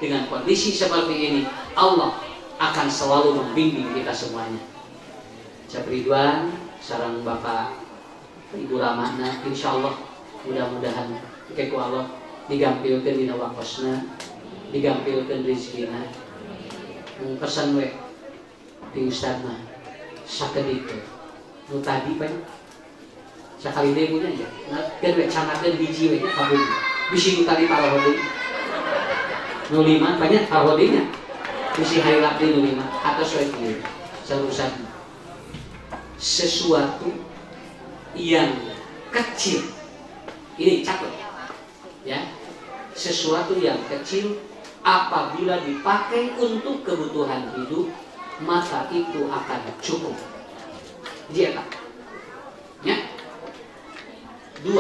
dengan kondisi seperti ini Allah akan selalu membimbing kita semuanya. Cak Ridwan sareng Bapak Ibu Ramana insyaallah mudah-mudahan keku Allah digampilkeun dina wakosna, digampilkeun rezekina. Pesan we di Ustaz mah sakedik nu tadi pan sakali deui punya ya. Ngatkeun we canakeun biji we kabung. Bisi nu tadi parohodi. Nu 5 banyak parohodinya. Bisi hailap di nu 5 atau we kieu. Sarusan sesuatu yang kecil. Ini catat. Ya. Sesuatu yang kecil apabila dipakai untuk kebutuhan hidup maka itu akan cukup. Dia ya. 2.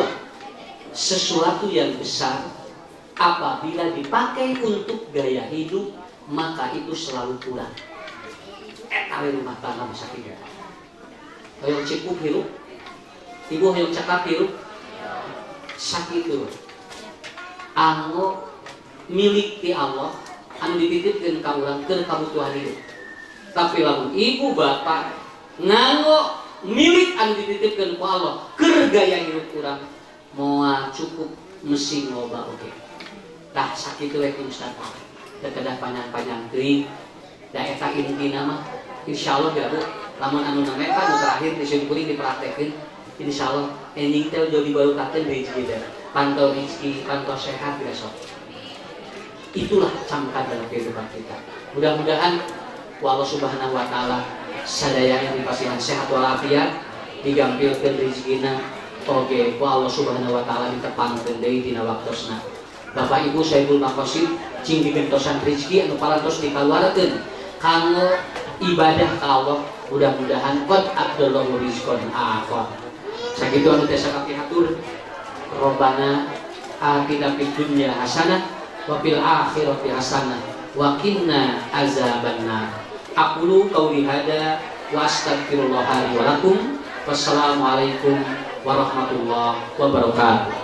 Sesuatu yang besar apabila dipakai untuk gaya hidup maka itu selalu kurang. Eta we rumah tangga sakitu. Hoyong cipuk hirup. Ibu hoyong cakap hirup. Sakitu. Anu milik ti Allah anu dititipkeun ka urang keur kabutuhan hidup. Tapi lamun ibu bapak nganggo milik anu dititipkeun ku Allah keur gaya hidup urang moal cukup mesti loba oge. Tah sakitu we Ustaz. Da kedah panjang-panjang teuing da eta intina mah insyaallah ya Bu. Lamun anu nameka nu terakhir disimpulin dipraktekeun insyaallah ending teh jadi barukakeun rezeki teh. Pantau rezeki, pantau sehat besok. Itulah camkan dalam kehidupan kita. Mudah-mudahan Allah Subhanahu wa taala sadaya yang dipasihan sehat walafiat digampilkeun rezekina oge ku Allah Subhanahu wa taala ditepangkeun deui dina waktosna. Bapak Ibu Saibul Maqasid cing digentosan rezeki anu parantos dikaluarkeun kanggo ibadah ka Allah. Mudah-mudahan qad abdallahu rizqan akhir. Sakitu anu teh sakapihatur Rabbana atina fid dunya hasanah wa fil akhirati hasanah wa qina azabannar. Aqulu qauli hada wa astaghfirullah li wa lakum. Wassalamualaikum warahmatullahi wabarakatuh.